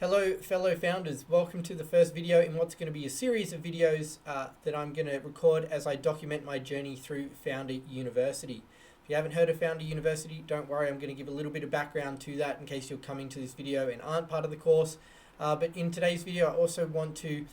Hello fellow founders, welcome to the first video in what's going to be a series of videos that I'm going to record as I document my journey through Founder University. If you haven't heard of Founder University, don't worry, I'm going to give a little bit of background to that in case you're coming to this video and aren't part of the course. But in today's video I also want to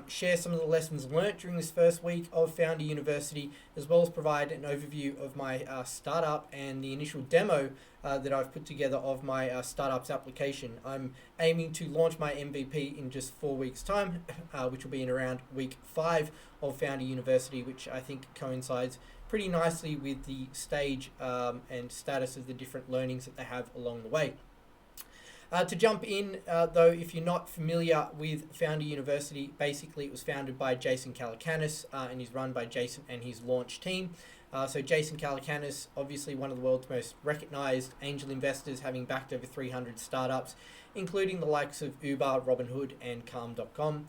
share some of the lessons learnt during this first week of Founder University, as well as provide an overview of my startup and the initial demo that I've put together of my startup's application. I'm aiming to launch my MVP in just 4 weeks time, which will be in around week 5 of Founder University, which I think coincides pretty nicely with the stage and status of the different learnings that they have along the way. To jump in, though, if you're not familiar with Founder University, basically it was founded by Jason Calacanis and is run by Jason and his launch team. So Jason Calacanis, obviously one of the world's most recognized angel investors, having backed over 300 startups, including the likes of Uber, Robinhood, and Calm.com.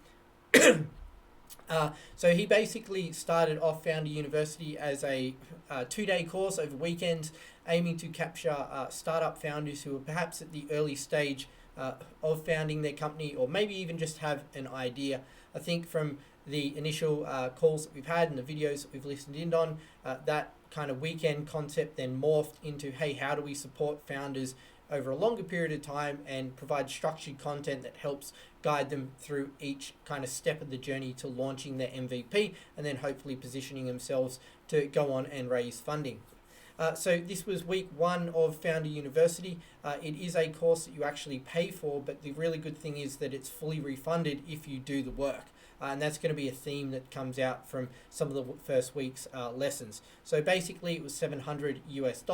So he basically started off Founder University as a 2-day course over weekends, aiming to capture startup founders who are perhaps at the early stage of founding their company, or maybe even just have an idea. I think from the initial calls that we've had and the videos that we've listened in on, that kind of weekend concept then morphed into, hey, how do we support founders over a longer period of time and provide structured content that helps guide them through each kind of step of the journey to launching their MVP and then hopefully positioning themselves to go on and raise funding. So this was week 1 of Founder University. It is a course that you actually pay for, but the really good thing is that it's fully refunded if you do the work. And that's going to be a theme that comes out from some of the first week's lessons. So basically it was $700 US.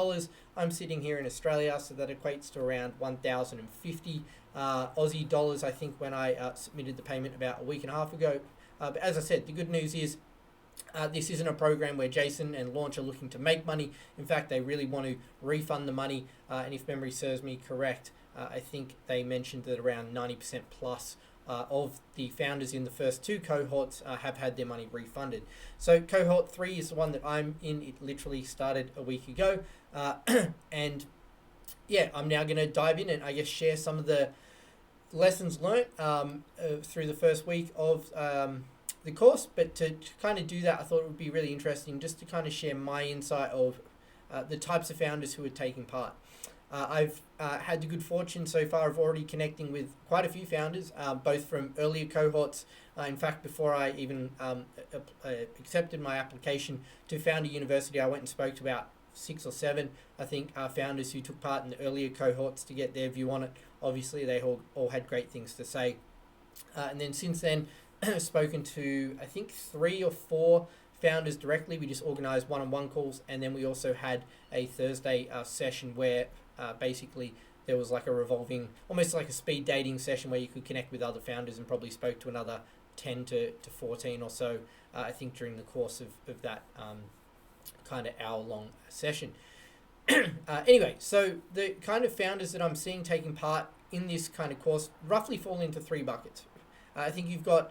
I'm sitting here in Australia, so that equates to around 1,050 Aussie dollars, I think, when I submitted the payment about a week and a half ago. But as I said, the good news is this isn't a program where Jason and Launch are looking to make money. In fact, they really want to refund the money. And if memory serves me correct, I think they mentioned that around 90% plus of the founders in the first 2 cohorts have had their money refunded. So cohort 3 is the one that I'm in. It literally started a week ago. And yeah, I'm now going to dive in and I guess share some of the lessons learnt through the first week of the course. But to kind of do that, I thought it would be really interesting just to kind of share my insight of the types of founders who are taking part. I've had the good fortune so far of already connecting with quite a few founders, both from earlier cohorts. In fact, before I even accepted my application to Founder University, I went and spoke to about 6 or 7, I think, founders who took part in the earlier cohorts to get their view on it. Obviously, they all had great things to say. And then since then, spoken to, I think, 3 or 4 founders directly. We just organized one-on-one calls, and then we also had a Thursday session where basically there was like a revolving, almost like a speed dating session where you could connect with other founders, and probably spoke to another 10 to 14 or so, I think, during the course of that kind of hour-long session. Anyway, so the kind of founders that I'm seeing taking part in this kind of course roughly fall into 3 buckets. I think you've got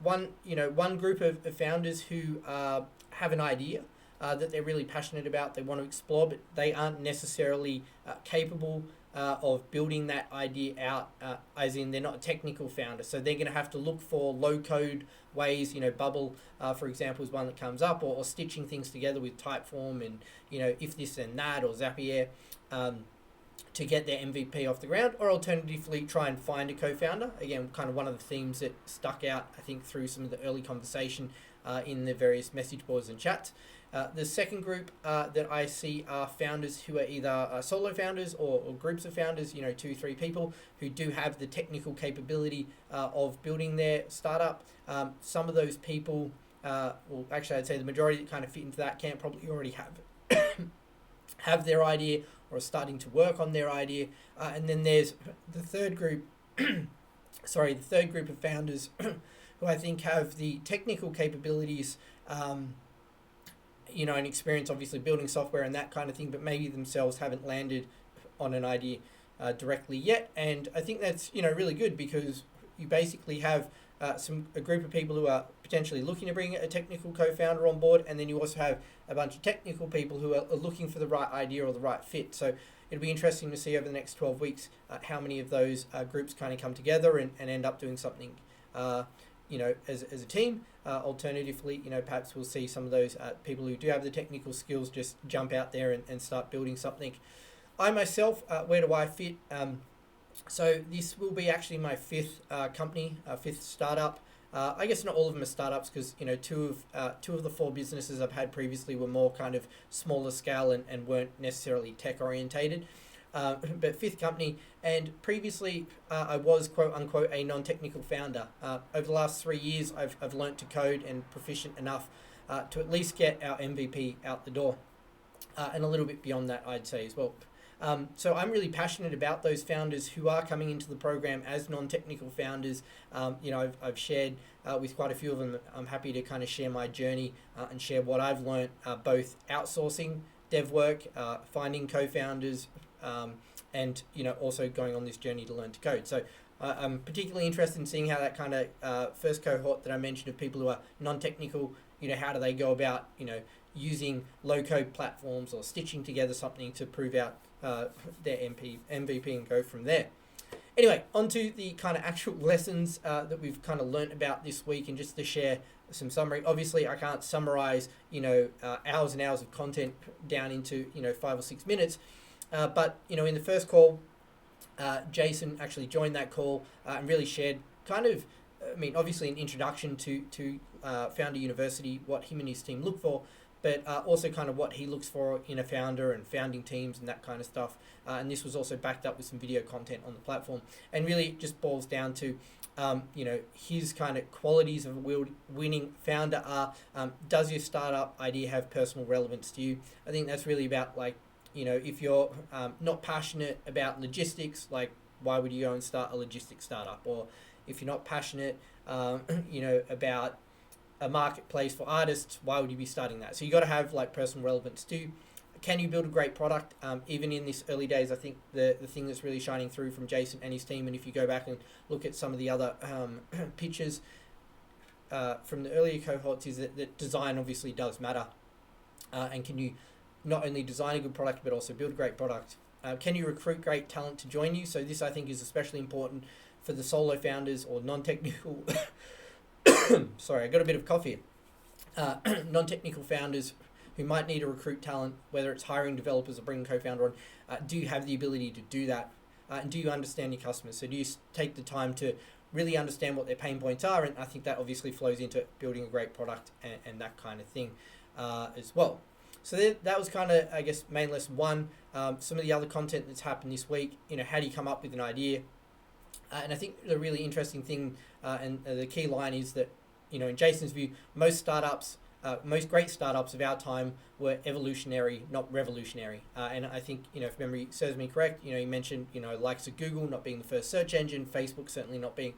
one group of founders who have an idea that they're really passionate about, they want to explore, but they aren't necessarily capable of building that idea out, as in they're not a technical founder. So they're going to have to look for low-code ways, Bubble, for example, is one that comes up, or stitching things together with Typeform and, if this and that, or Zapier, to get their MVP off the ground, or alternatively try and find a co-founder. Again, kind of one of the themes that stuck out, I think, through some of the early conversation in the various message boards and chats. The second group that I see are founders who are either solo founders or groups of founders, 2, 3 people who do have the technical capability of building their startup. Some of those people, well, actually I'd say the majority that kind of fit into that camp probably already have their idea or are starting to work on their idea. And then there's the third group, the third group of founders who I think have the technical capabilities, and experience obviously building software and that kind of thing, but maybe themselves haven't landed on an idea directly yet. And I think that's, really good, because you basically have a group of people who are potentially looking to bring a technical co-founder on board, and then you also have a bunch of technical people who are looking for the right idea or the right fit. So it'll be interesting to see over the next 12 weeks how many of those groups kind of come together and end up doing something as a team. Alternatively, perhaps we'll see some of those people who do have the technical skills just jump out there and start building something. I myself, where do I fit? So this will be actually my fifth company, fifth startup. I guess not all of them are startups because two of the four businesses I've had previously were more kind of smaller scale and weren't necessarily tech orientated. But fifth company, and previously I was quote unquote a non-technical founder. Over the last 3 years, I've learnt to code and proficient enough to at least get our MVP out the door, and a little bit beyond that, I'd say as well. So I'm really passionate about those founders who are coming into the program as non-technical founders. I've shared with quite a few of them. I'm happy to kind of share my journey and share what I've learned, both outsourcing dev work, finding co-founders, and also going on this journey to learn to code. So I'm particularly interested in seeing how that kind of first cohort that I mentioned of people who are non-technical, how do they go about using low-code platforms or stitching together something to prove out their MVP and go from there. Anyway, onto the kind of actual lessons that we've kind of learnt about this week, and just to share some summary. Obviously, I can't summarize hours and hours of content down into 5 or 6 minutes, but in the first call, Jason actually joined that call and really shared kind of, obviously an introduction to Founder University, what him and his team look for, but also kind of what he looks for in a founder and founding teams and that kind of stuff. And this was also backed up with some video content on the platform. And really it just boils down to, his kind of qualities of a winning founder are, does your startup idea have personal relevance to you? I think that's really about if you're not passionate about logistics, why would you go and start a logistics startup? Or if you're not passionate, about a marketplace for artists, why would you be starting that? So you got to have personal relevance too. Can you build a great product? Even in this early days, I think the thing that's really shining through from Jason and his team, and if you go back and look at some of the other pitches from the earlier cohorts, is that design obviously does matter. And can you not only design a good product, but also build a great product? Can you recruit great talent to join you? So this, I think, is especially important for the solo founders or non-technical sorry, I got a bit of coffee. Non-technical founders who might need to recruit talent, whether it's hiring developers or bringing co-founder on, do you have the ability to do that? And do you understand your customers? So do you take the time to really understand what their pain points are? And I think that obviously flows into building a great product and that kind of thing as well. So that was kind of, I guess, main lesson one. Some of the other content that's happened this week, how do you come up with an idea? And I think the really interesting thing and the key line is that, in Jason's view, most great startups of our time were evolutionary, not revolutionary. And I think, if memory serves me correct, he mentioned, likes of Google not being the first search engine, Facebook certainly not being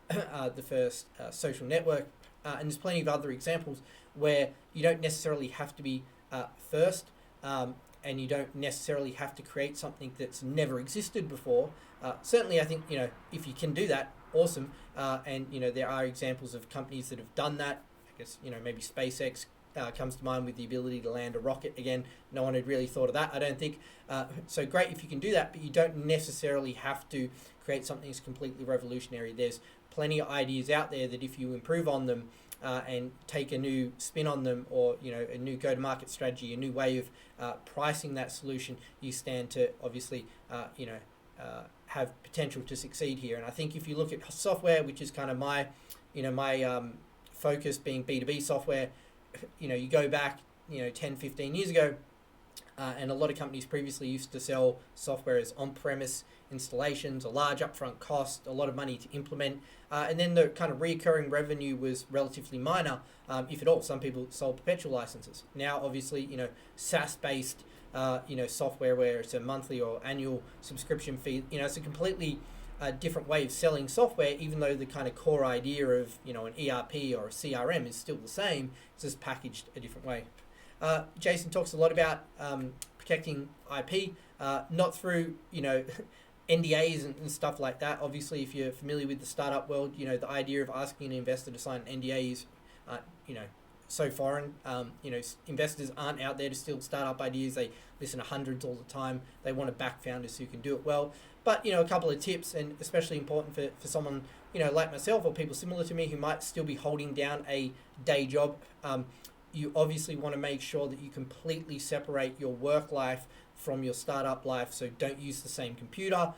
the first social network. And there's plenty of other examples where you don't necessarily have to be first, and you don't necessarily have to create something that's never existed before. Certainly, I think, if you can do that, awesome. And, there are examples of companies that have done that. I guess, maybe SpaceX comes to mind with the ability to land a rocket. Again, no one had really thought of that, I don't think. So great if you can do that, but you don't necessarily have to create something that's completely revolutionary. There's plenty of ideas out there that if you improve on them and take a new spin on them, or, a new go-to-market strategy, a new way of pricing that solution, you stand to obviously, have potential to succeed here. And I think if you look at software, which is kind of my focus being B2B software, you go back, 10, 15 years ago, and a lot of companies previously used to sell software as on-premise installations, a large upfront cost, a lot of money to implement, and then the kind of recurring revenue was relatively minor, if at all. Some people sold perpetual licenses. Now, obviously, SaaS-based software where it's a monthly or annual subscription fee, it's a completely different way of selling software, even though the kind of core idea of, an ERP or a CRM is still the same. It's just packaged a different way. Jason talks a lot about protecting IP, not through, NDAs and stuff like that. Obviously, if you're familiar with the startup world, the idea of asking an investor to sign an NDA is, so foreign. Investors aren't out there to steal startup ideas. They listen to hundreds all the time. They want to back founders who can do it well. But, a couple of tips, and especially important for someone, like myself or people similar to me who might still be holding down a day job. You obviously want to make sure that you completely separate your work life from your startup life. So don't use the same computer.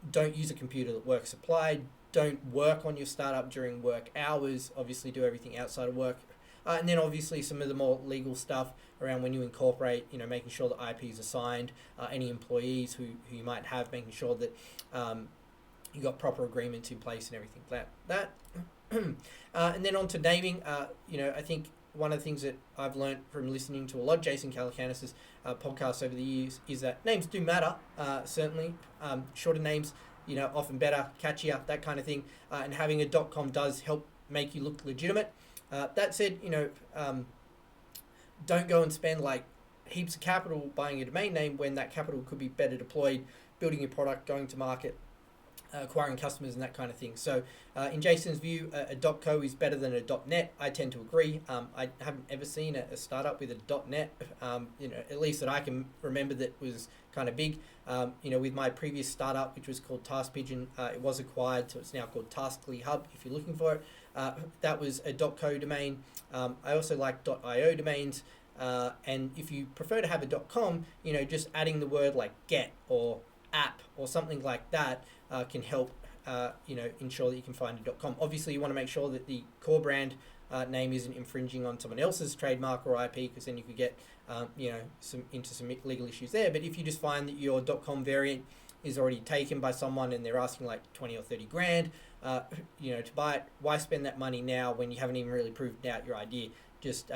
Don't use a computer that work supplied. Don't work on your startup during work hours. Obviously do everything outside of work. And then obviously some of the more legal stuff around when you incorporate, making sure that IP is assigned, any employees who you might have, making sure that you got proper agreements in place and everything like that. And then on to naming, I think one of the things that I've learned from listening to a lot of Jason Calacanis' podcasts over the years is that names do matter, certainly. Shorter names, often better, catchier, that kind of thing. And having a .com does help make you look legitimate. That said, don't go and spend like heaps of capital buying a domain name when that capital could be better deployed building your product, going to market, acquiring customers and that kind of thing. So in Jason's view, a .co is better than a .net. I tend to agree. I haven't ever seen a startup with a .net, at least that I can remember that was kind of big. With my previous startup, which was called Task Pigeon, it was acquired, so it's now called Taskly Hub if you're looking for it. That was a .co domain. I also like .io domains. And if you prefer to have a .com, just adding the word like get or app or something like that can help, ensure that you can find a .com. Obviously, you want to make sure that the core brand name isn't infringing on someone else's trademark or IP, because then you could get, some legal issues there. But if you just find that your .com variant is already taken by someone and they're asking like 20 or 30 grand, to buy it, why spend that money now when you haven't even really proved out your idea? Just,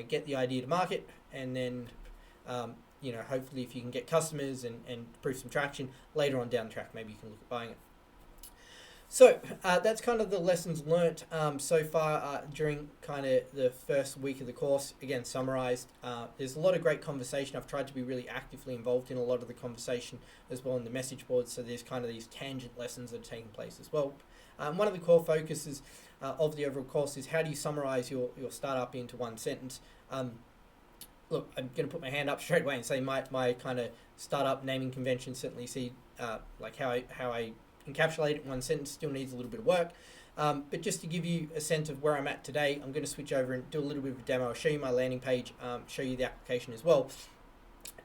get the idea to market, and then, hopefully if you can get customers and prove some traction later on down the track, maybe you can look at buying it. So that's kind of the lessons learnt so far during kind of the first week of the course. Again, summarized. There's a lot of great conversation. I've tried to be really actively involved in a lot of the conversation as well in the message boards. So there's kind of these tangent lessons that are taking place as well. One of the core focuses of the overall course is how do you summarize your startup into one sentence. Look, I'm going to put my hand up straight away and say my kind of startup naming convention certainly see like how I encapsulate it in one sentence still needs a little bit of work. But just to give you a sense of where I'm at today, I'm going to switch over and do a little bit of a demo. I'll show you my landing page, show you the application as well.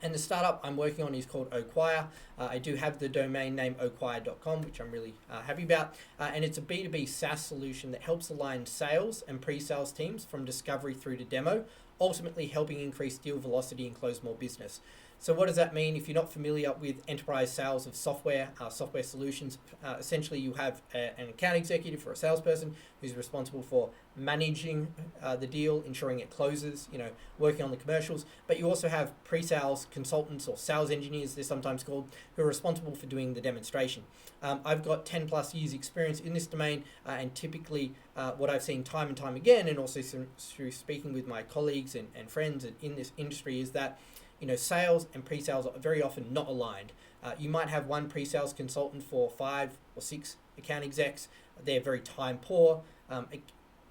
And the startup I'm working on is called Oqire. I do have the domain name oqire.com, which I'm really happy about. And it's a B2B SaaS solution that helps align sales and pre-sales teams from discovery through to demo, ultimately helping increase deal velocity and close more business. So what does that mean? If you're not familiar with enterprise sales of software solutions, essentially you have an account executive or a salesperson who's responsible for managing the deal, ensuring it closes, working on the commercials. But you also have pre-sales consultants or sales engineers, they're sometimes called, who are responsible for doing the demonstration. I've got 10 plus years experience in this domain, and typically what I've seen time and time again, and also through speaking with my colleagues and friends in this industry, is that sales and pre-sales are very often not aligned. You might have one pre-sales consultant for 5 or 6 account execs. They're very time poor.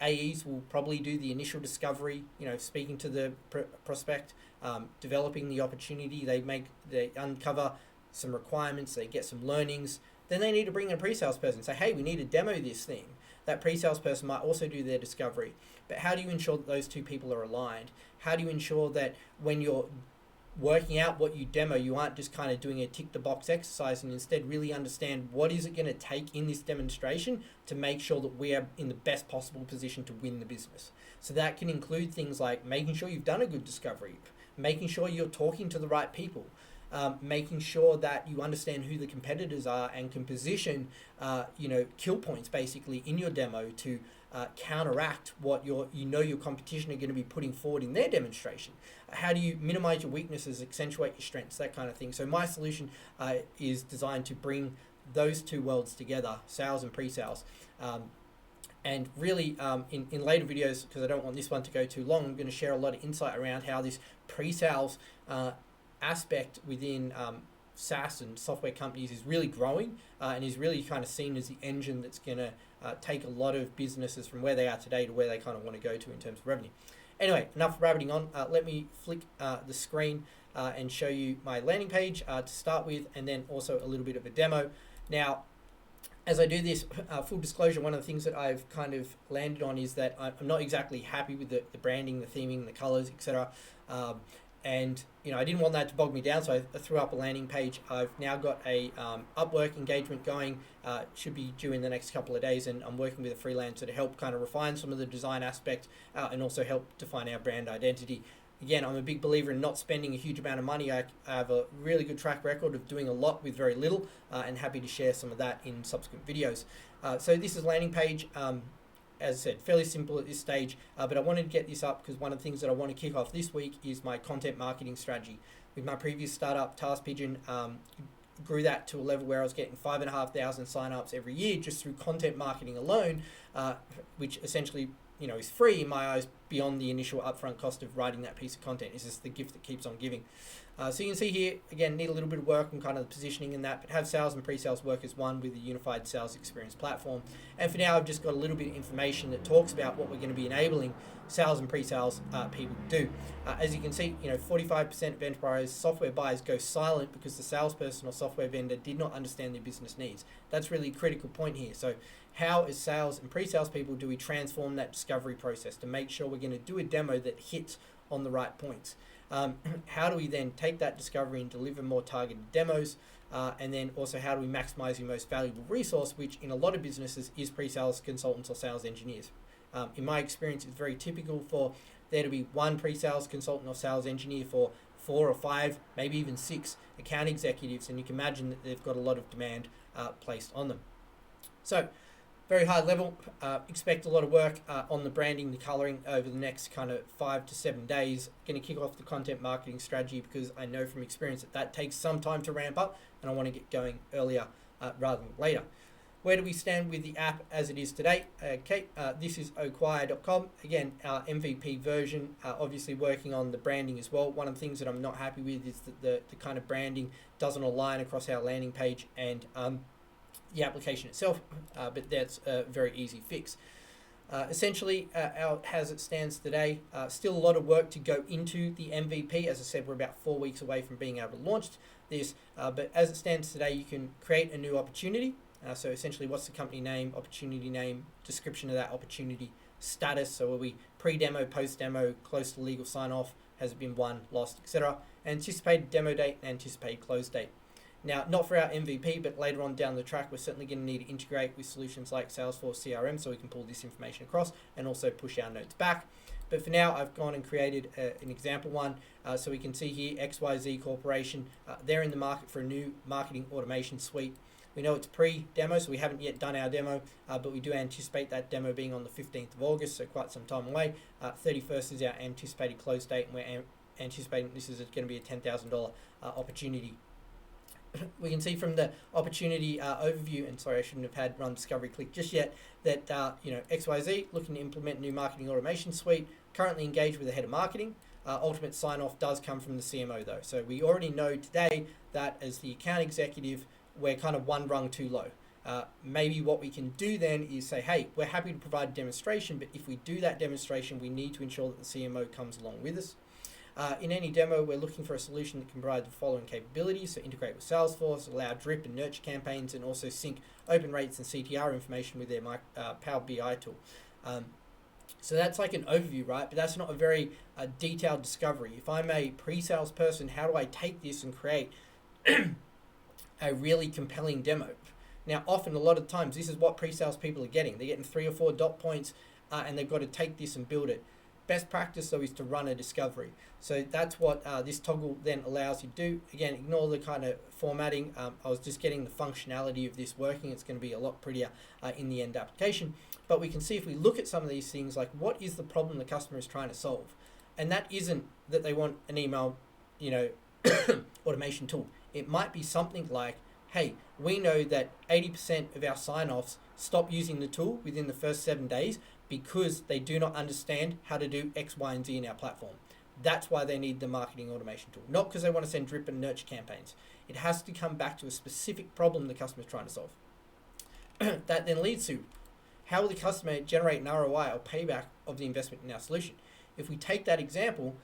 AEs will probably do the initial discovery, speaking to the prospect, developing the opportunity. They uncover some requirements, they get some learnings. Then they need to bring in a pre-sales person and say, hey, we need to demo this thing. That pre-sales person might also do their discovery. But how do you ensure that those two people are aligned? How do you ensure that when you're working out what you demo, you aren't just kind of doing a tick the box exercise, and instead really understand what is it going to take in this demonstration to make sure that we are in the best possible position to win the business. So that can include things like making sure you've done a good discovery, making sure you're talking to the right people, making sure that you understand who the competitors are and can position, kill points basically in your demo to counteract what your competition are going to be putting forward in their demonstration. How do you minimize your weaknesses, accentuate your strengths, that kind of thing. So my solution is designed to bring those two worlds together, sales and pre-sales. And really, in later videos, because I don't want this one to go too long, I'm going to share a lot of insight around how this pre-sales aspect within SaaS and software companies is really growing and is really kind of seen as the engine that's going to take a lot of businesses from where they are today to where they kind of want to go to in terms of revenue. Anyway, enough rabbiting on. Let me flick the screen and show you my landing page to start with, and then also a little bit of a demo. Now, as I do this, full disclosure, one of the things that I've kind of landed on is that I'm not exactly happy with the branding, the theming, the colors, etc. And I didn't want that to bog me down, so I threw up a landing page. I've now got a Upwork engagement going, should be due in the next couple of days, and I'm working with a freelancer to help kind of refine some of the design aspect and also help define our brand identity. Again, I'm a big believer in not spending a huge amount of money. I have a really good track record of doing a lot with very little, and happy to share some of that in subsequent videos. So this is landing page. As I said, fairly simple at this stage, but I wanted to get this up because one of the things that I want to kick off this week is my content marketing strategy. With my previous startup, TaskPigeon, grew that to a level where I was getting 5,500 signups every year just through content marketing alone, which essentially is free in my eyes beyond the initial upfront cost of writing that piece of content. It's just the gift that keeps on giving. So you can see here, again, need a little bit of work on kind of the positioning in that, but have sales and pre-sales work as one with a unified sales experience platform. And for now, I've just got a little bit of information that talks about what we're going to be enabling sales and pre-sales people to do. As you can see, 45% of enterprise software buyers go silent because the salesperson or software vendor did not understand their business needs. That's really a critical point here. So how, as sales and pre-sales people, do we transform that discovery process to make sure we're going to do a demo that hits on the right points? How do we then take that discovery and deliver more targeted demos? And then also, how do we maximize your most valuable resource, which in a lot of businesses is pre-sales consultants or sales engineers. In my experience, it's very typical for there to be one pre-sales consultant or sales engineer for 4 or 5, maybe even 6 account executives, and you can imagine that they've got a lot of demand placed on them. So, very high level, expect a lot of work on the branding, the coloring over the next kind of 5 to 7 days. Going to kick off the content marketing strategy because I know from experience that takes some time to ramp up, and I want to get going earlier rather than later. Where do we stand with the app as it is today? Okay, this is Oqire.com. Again, our MVP version, obviously working on the branding as well. One of the things that I'm not happy with is that the kind of branding doesn't align across our landing page and the application itself, but that's a very easy fix. Essentially, as it stands today, still a lot of work to go into the MVP. As I said, we're about 4 weeks away from being able to launch this, but as it stands today, you can create a new opportunity. So essentially, what's the company name, opportunity name, description of that opportunity, status, so are we pre-demo, post-demo, close to legal sign-off, has it been won, lost, etc. Anticipated demo date and anticipated close date. Now, not for our MVP, but later on down the track, we're certainly going to need to integrate with solutions like Salesforce CRM so we can pull this information across and also push our notes back. But for now, I've gone and created an example one. So we can see here, XYZ Corporation, they're in the market for a new marketing automation suite. We know it's pre-demo, so we haven't yet done our demo, but we do anticipate that demo being on the 15th of August, so quite some time away. 31st is our anticipated close date, and we're anticipating this is going to be a $10,000 opportunity. We can see from the opportunity overview, and sorry, I shouldn't have had run discovery click just yet, that XYZ looking to implement new marketing automation suite, currently engaged with the head of marketing. Ultimate sign-off does come from the CMO though, so we already know today that as the account executive, we're kind of one rung too low. Maybe what we can do then is say, hey, we're happy to provide a demonstration, but if we do that demonstration, we need to ensure that the CMO comes along with us. In any demo, we're looking for a solution that can provide the following capabilities, so integrate with Salesforce, allow drip and nurture campaigns, and also sync open rates and CTR information with their Power BI tool. So that's like an overview, right? But that's not a very detailed discovery. If I'm a pre-sales person, how do I take this and create a really compelling demo? Now, often, a lot of times, this is what pre-sales people are getting. They're getting 3 or 4 dot points, and they've got to take this and build it. Best practice, though, is to run a discovery. So that's what this toggle then allows you to do. Again, ignore the kind of formatting. I was just getting the functionality of this working. It's going to be a lot prettier in the end application. But we can see if we look at some of these things, like what is the problem the customer is trying to solve? And that isn't that they want an email, automation tool. It might be something like, hey, we know that 80% of our sign-offs stop using the tool within the first 7 days because they do not understand how to do X, Y, and Z in our platform. That's why they need the marketing automation tool, not because they want to send drip and nurture campaigns. It has to come back to a specific problem the customer is trying to solve. That then leads to, how will the customer generate an ROI or payback of the investment in our solution? if we take that example,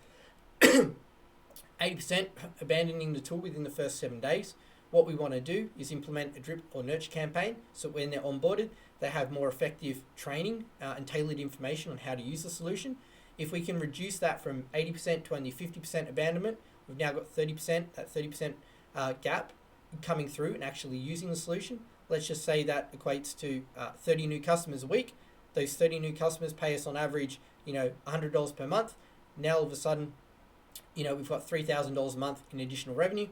80% abandoning the tool within the first 7 days. What we want to do is implement a drip or nurture campaign, so when they're onboarded, they have more effective training and tailored information on how to use the solution. If we can reduce that from 80% to only 50% abandonment, we've now got 30%, that 30% gap coming through and actually using the solution. Let's just say that equates to 30 new customers a week. Those 30 new customers pay us on average, $100 per month. Now all of a sudden, we've got $3,000 a month in additional revenue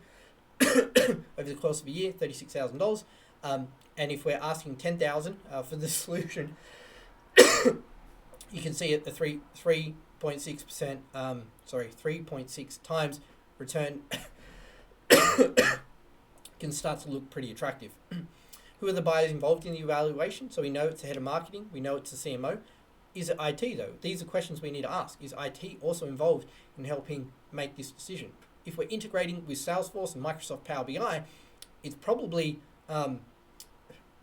over the course of a year, $36,000. And if we're asking $10,000 for the solution, you can see at the 3.6%, 3.6 times return can start to look pretty attractive. Who are the buyers involved in the evaluation? So we know it's the head of marketing, we know it's the CMO. Is it IT though? These are questions we need to ask. Is IT also involved in helping make this decision? If we're integrating with Salesforce and Microsoft Power BI, it's probably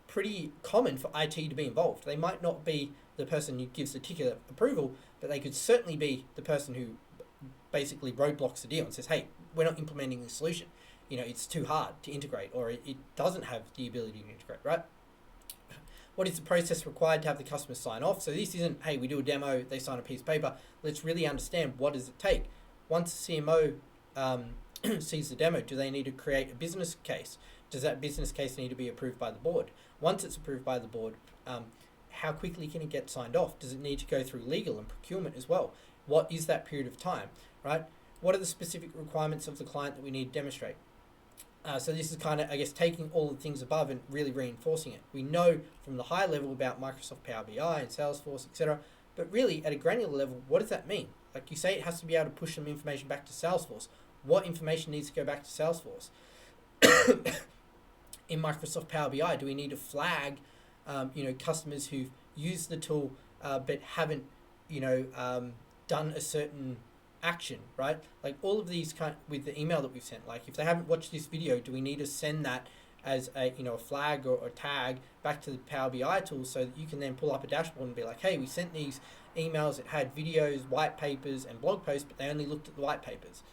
pretty common for IT to be involved. They might not be the person who gives the ticket approval, but they could certainly be the person who basically roadblocks the deal and says, hey, we're not implementing this solution. It's too hard to integrate, or it doesn't have the ability to integrate, right? What is the process required to have the customer sign off? So this isn't, hey, we do a demo, they sign a piece of paper. Let's really understand, what does it take? Once the CMO sees the demo, do they need to create a business case? Does that business case need to be approved by the board? Once it's approved by the board, how quickly can it get signed off? Does it need to go through legal and procurement as well? What is that period of time, right? What are the specific requirements of the client that we need to demonstrate? So this is kind of, taking all the things above and really reinforcing it. We know from the high level about Microsoft Power BI and Salesforce, etc. But really, at a granular level, what does that mean? Like you say, it has to be able to push some information back to Salesforce. What information needs to go back to Salesforce? In Microsoft Power BI, do we need to flag, customers who've used the tool but haven't, done a certain action, right? Like all of these with the email that we've sent, like if they haven't watched this video, do we need to send that as a flag or a tag back to the Power BI tool so that you can then pull up a dashboard and be like, hey, we sent these emails that had videos, white papers and blog posts, but they only looked at the white papers.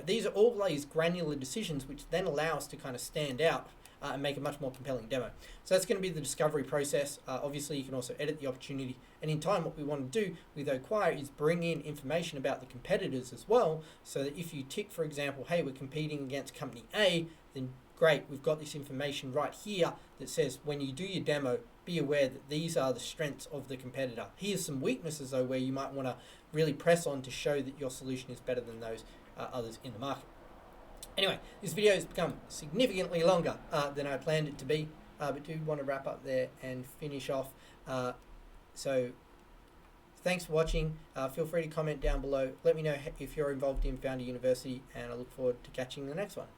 These are all these granular decisions which then allow us to kind of stand out and make a much more compelling demo. So that's going to be the discovery process. Obviously, you can also edit the opportunity. And in time, what we want to do with Oqire is bring in information about the competitors as well, so that if you tick, for example, hey, we're competing against company A, then great, we've got this information right here that says when you do your demo, be aware that these are the strengths of the competitor. Here's some weaknesses, though, where you might want to really press on to show that your solution is better than those others in the market. Anyway, this video has become significantly longer than I planned it to be, but do want to wrap up there and finish off. So thanks for watching. Feel free to comment down below. Let me know if you're involved in Founder University, and I look forward to catching the next one.